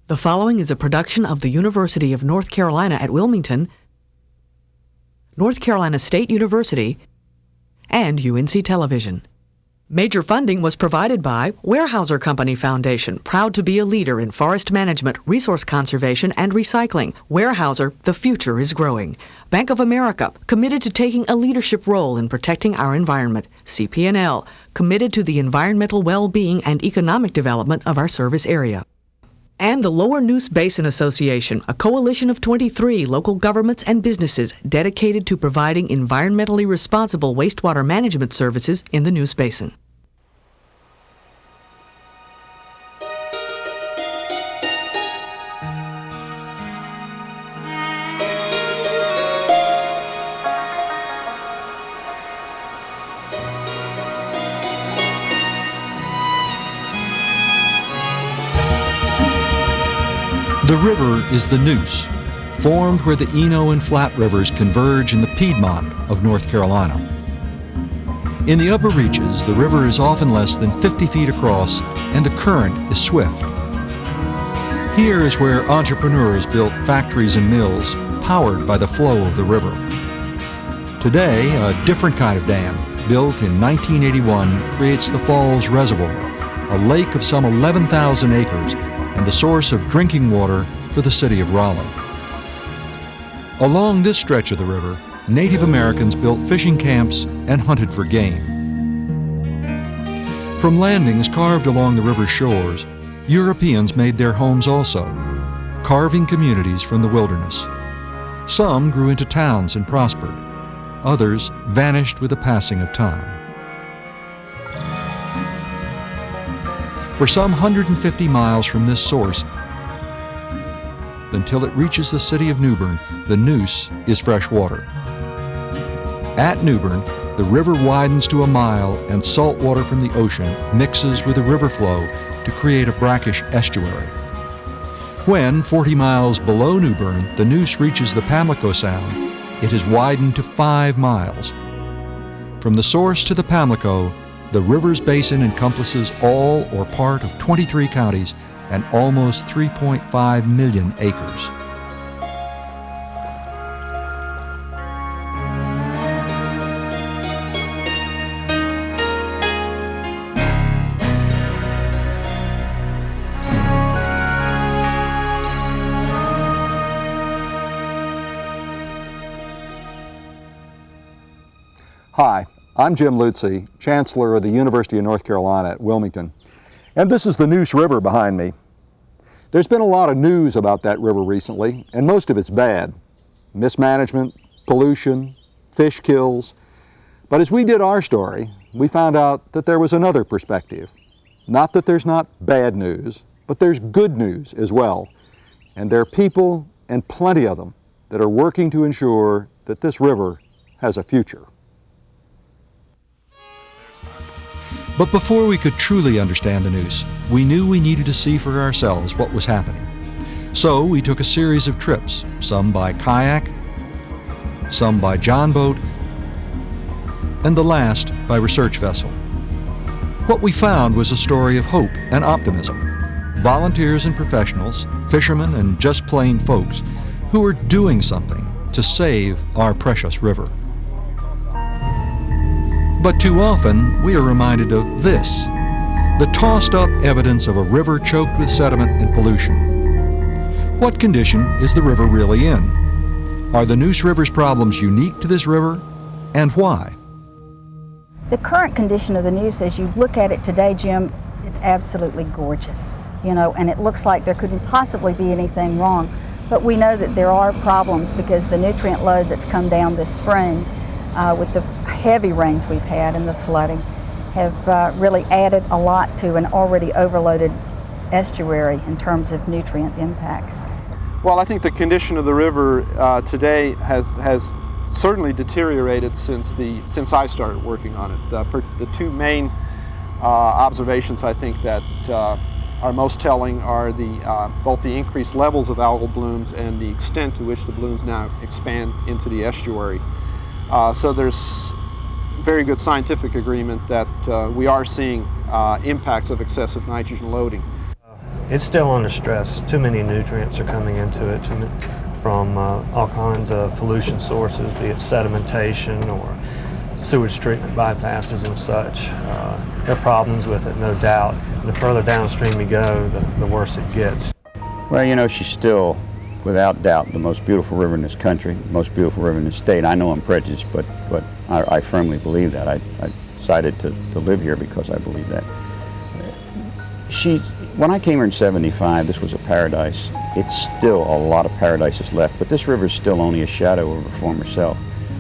The following is a production of the University of North Carolina at Wilmington, North Carolina State University, and UNC Television. Major funding was provided by Weyerhaeuser Company Foundation, proud to be a leader in forest management, resource conservation, and recycling. Weyerhaeuser, the future is growing. Bank of America, committed to taking a leadership role in protecting our environment. CP&L, committed to the environmental well-being and economic development of our service area. And the Lower Neuse Basin Association, a coalition of 23 local governments and businesses dedicated to providing environmentally responsible wastewater management services in the Neuse Basin. The river is the Neuse, formed where the Eno and Flat Rivers converge in the Piedmont of North Carolina. In the upper reaches, the river is often less than 50 feet across and the current is swift. Here is where entrepreneurs built factories and mills powered by the flow of the river. Today, a different kind of dam, built in 1981, creates the Falls Reservoir, a lake of some 11,000 acres and the source of drinking water for the city of Raleigh. Along this stretch of the river, Native Americans built fishing camps and hunted for game. From landings carved along the river's shores, Europeans made their homes also, carving communities from the wilderness. Some grew into towns and prospered. Others vanished with the passing of time. For some 150 miles from this source, until it reaches the city of New Bern, the Neuse is fresh water. At New Bern, the river widens to a mile and salt water from the ocean mixes with the river flow to create a brackish estuary. When, 40 miles below New Bern, the Neuse reaches the Pamlico Sound, it has widened to 5 miles. From the source to the Pamlico, the river's basin encompasses all or part of 23 counties and almost 3.5 million acres. Hi, I'm Jim Lutze, Chancellor of the University of North Carolina at Wilmington, and this is the Neuse River behind me. There's been a lot of news about that river recently, and most of it's bad. Mismanagement, pollution, fish kills. But as we did our story, we found out that there was another perspective. Not that there's not bad news, but there's good news as well. And there are people, and plenty of them, that are working to ensure that this river has a future. But before we could truly understand the Neuse, we knew we needed to see for ourselves what was happening. So we took a series of trips, some by kayak, some by john boat, and the last by research vessel. What we found was a story of hope and optimism. Volunteers and professionals, fishermen and just plain folks who are doing something to save our precious river. But too often, we are reminded of this, the tossed-up evidence of a river choked with sediment and pollution. What condition is the river really in? Are the Neuse River's problems unique to this river, and why? The current condition of the Neuse, as you look at it today, Jim, it's absolutely gorgeous, and it looks like there couldn't possibly be anything wrong. But we know that there are problems because the nutrient load that's come down this spring with the heavy rains we've had and the flooding have really added a lot to an already overloaded estuary in terms of nutrient impacts. Well, I think the condition of the river today has certainly deteriorated since I started working on it. The two main observations I think that are most telling are both the increased levels of algal blooms and the extent to which the blooms now expand into the estuary. So there's very good scientific agreement that we are seeing impacts of excessive nitrogen loading. it's still under stress. Too many nutrients are coming into it from all kinds of pollution sources, be it sedimentation or sewage treatment bypasses and such. There are problems with it, no doubt. And the further downstream you go, the worse it gets. Well, you know, she's still, without doubt, the most beautiful river in this country, most beautiful river in this state. I know I'm prejudiced, but I firmly believe that. I decided to live here because I believe that. When I came here in '75, this was a paradise. It's still a lot of paradises left, but this river is still only a shadow of her former self.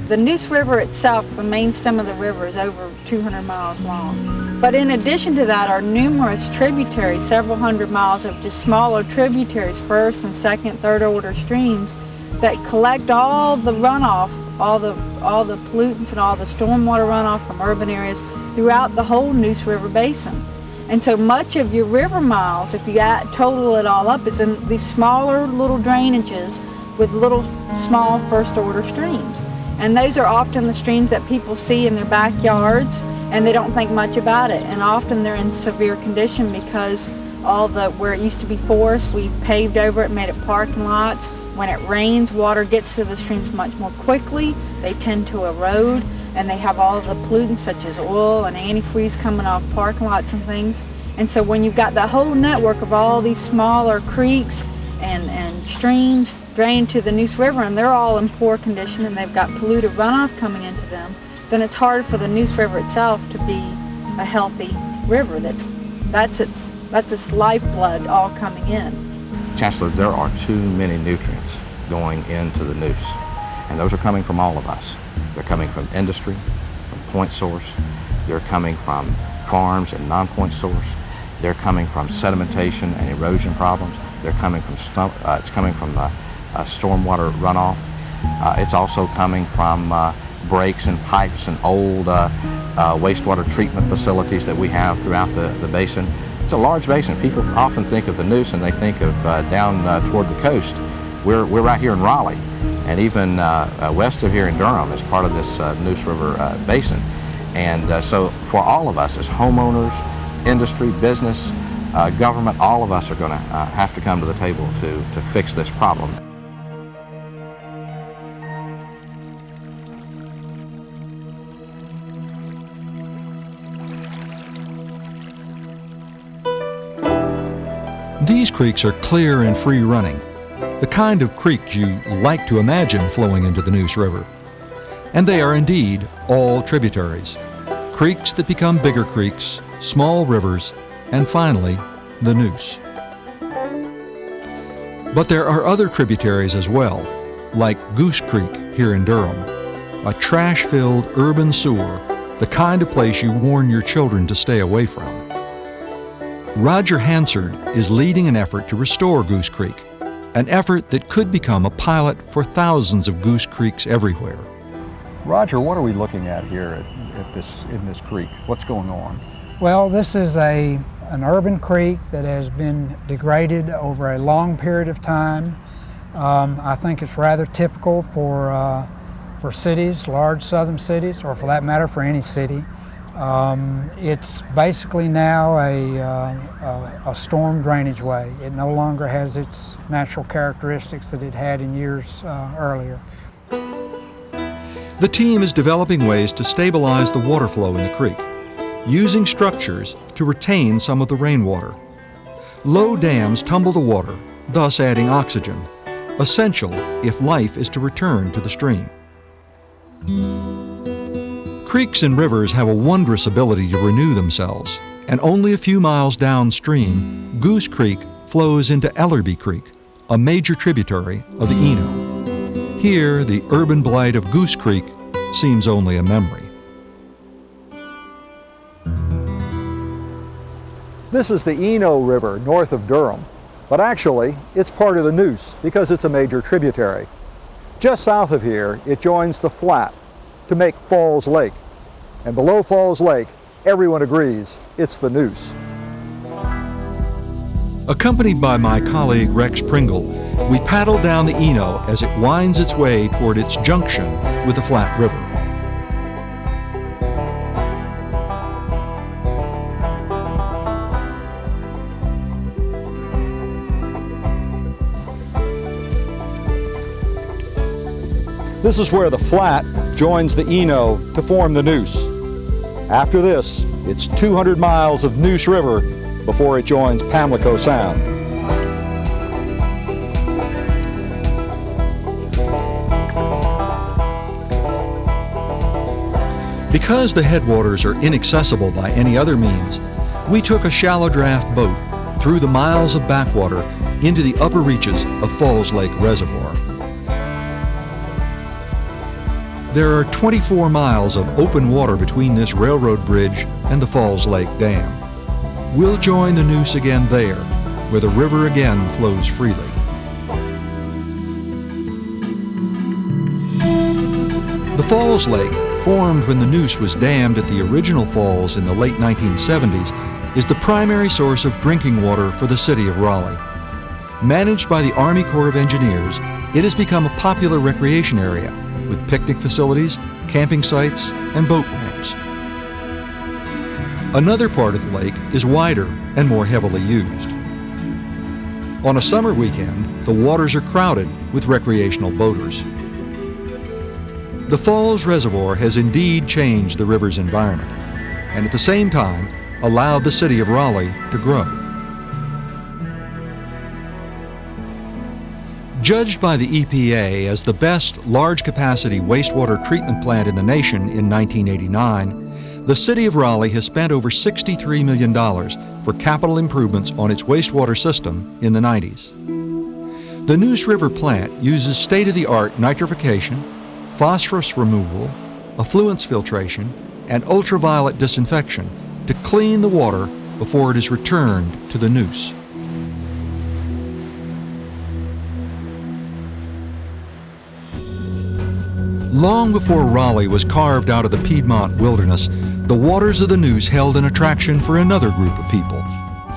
The Neuse River itself, the main stem of the river, is over 200 miles long. But in addition to that are numerous tributaries, several hundred miles of just smaller tributaries, first and second, third order streams that collect all the runoff, all the pollutants and all the stormwater runoff from urban areas throughout the whole Neuse River basin. And so much of your river miles, if you total it all up, is in these smaller little drainages with little small first order streams. And those are often the streams that people see in their backyards and they don't think much about it. And often they're in severe condition because where it used to be forest, we've paved over it, made it parking lots. When it rains, water gets to the streams much more quickly. They tend to erode, and they have all of the pollutants such as oil and antifreeze coming off parking lots and things. And so when you've got that whole network of all these smaller creeks and streams drain to the Neuse River, and they're all in poor condition and they've got polluted runoff coming into them, then it's hard for the Neuse River itself to be a healthy river. That's its lifeblood all coming in. Chancellor, there are too many nutrients going into the Neuse, and those are coming from all of us. They're coming from industry, from point source. They're coming from farms and non-point source. They're coming from sedimentation and erosion problems. They're coming from stormwater runoff. It's also coming from breaks in pipes and old wastewater treatment facilities that we have throughout the basin. It's a large basin. People often think of the Neuse and they think of down toward the coast. We're right here in Raleigh, and even west of here in Durham is part of this Neuse River basin. And so for all of us as homeowners, industry, business, government, all of us are going to have to come to the table to fix this problem. These creeks are clear and free running, the kind of creeks you like to imagine flowing into the Neuse River. And they are indeed all tributaries, creeks that become bigger creeks, small rivers, and finally, the Neuse. But there are other tributaries as well, like Goose Creek here in Durham, a trash-filled urban sewer, the kind of place you warn your children to stay away from. Roger Hansard is leading an effort to restore Goose Creek, an effort that could become a pilot for thousands of Goose Creeks everywhere. Roger, what are we looking at here in this creek? What's going on? Well, this is an urban creek that has been degraded over a long period of time. I think it's rather typical for cities, large southern cities, or for that matter for any city. It's basically now a storm drainage way. It no longer has its natural characteristics that it had in years earlier. The team is developing ways to stabilize the water flow in the creek, using structures to retain some of the rainwater. Low dams tumble the water, thus adding oxygen, essential if life is to return to the stream. Creeks and rivers have a wondrous ability to renew themselves, and only a few miles downstream, Goose Creek flows into Ellerby Creek, a major tributary of the Eno. Here, the urban blight of Goose Creek seems only a memory. This is the Eno River north of Durham, but actually it's part of the Neuse because it's a major tributary. Just south of here, it joins the Flat to make Falls Lake. And below Falls Lake, everyone agrees it's the Neuse. Accompanied by my colleague Rex Pringle, we paddle down the Eno as it winds its way toward its junction with the Flat River. This is where the Flat joins the Eno to form the Neuse. After this, it's 200 miles of Neuse River before it joins Pamlico Sound. Because the headwaters are inaccessible by any other means, we took a shallow draft boat through the miles of backwater into the upper reaches of Falls Lake Reservoir. There are 24 miles of open water between this railroad bridge and the Falls Lake Dam. We'll join the Neuse again there, where the river again flows freely. The Falls Lake, formed when the Neuse was dammed at the original falls in the late 1970s, is the primary source of drinking water for the city of Raleigh. Managed by the Army Corps of Engineers, it has become a popular recreation area with picnic facilities, camping sites, and boat ramps. Another part of the lake is wider and more heavily used. On a summer weekend, the waters are crowded with recreational boaters. The Falls Reservoir has indeed changed the river's environment, and at the same time allowed the city of Raleigh to grow. Judged by the EPA as the best large-capacity wastewater treatment plant in the nation in 1989, the city of Raleigh has spent over $63 million for capital improvements on its wastewater system in the 90s. The Neuse River plant uses state-of-the-art nitrification, phosphorus removal, effluence filtration, and ultraviolet disinfection to clean the water before it is returned to the Neuse. Long before Raleigh was carved out of the Piedmont wilderness, the waters of the Neuse held an attraction for another group of people,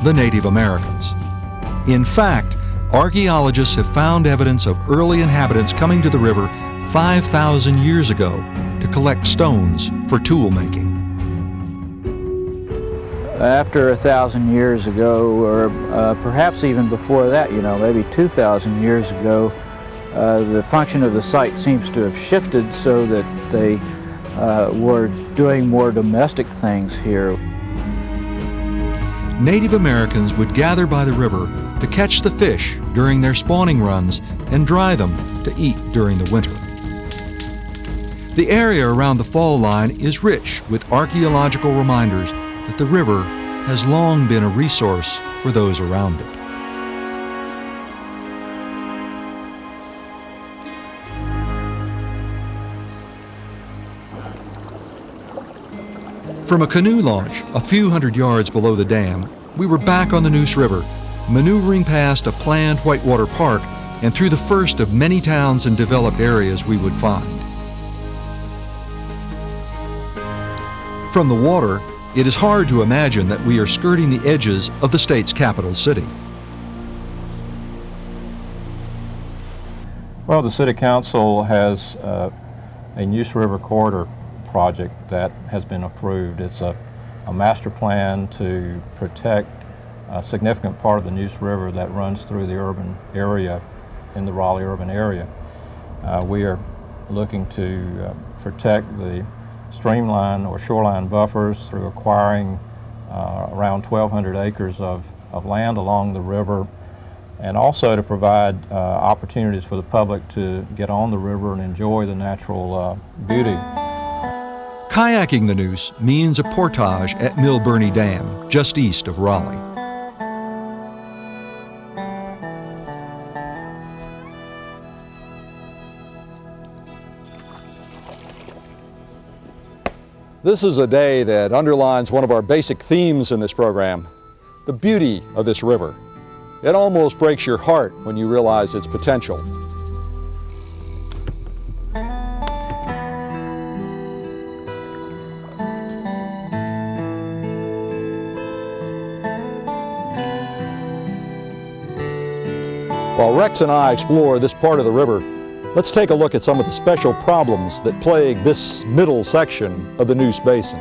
the Native Americans. In fact, archaeologists have found evidence of early inhabitants coming to the river 5,000 years ago to collect stones for tool making. After 1,000 years ago, or perhaps even before that, maybe 2,000 years ago, the function of the site seems to have shifted so that they were doing more domestic things here. Native Americans would gather by the river to catch the fish during their spawning runs and dry them to eat during the winter. The area around the fall line is rich with archaeological reminders that the river has long been a resource for those around it. From a canoe launch a few hundred yards below the dam, we were back on the Neuse River, maneuvering past a planned whitewater park and through the first of many towns and developed areas we would find. From the water, it is hard to imagine that we are skirting the edges of the state's capital city. Well, the City Council has a Neuse River Corridor project that has been approved. It's a master plan to protect a significant part of the Neuse River that runs through the urban area, in the Raleigh urban area. We are looking to protect the streamline or shoreline buffers through acquiring around 1,200 acres of land along the river, and also to provide opportunities for the public to get on the river and enjoy the natural beauty. Kayaking the Neuse means a portage at Milburnie Dam, just east of Raleigh. This is a day that underlines one of our basic themes in this program, the beauty of this river. It almost breaks your heart when you realize its potential. While Rex and I explore this part of the river, let's take a look at some of the special problems that plague this middle section of the Neuse Basin.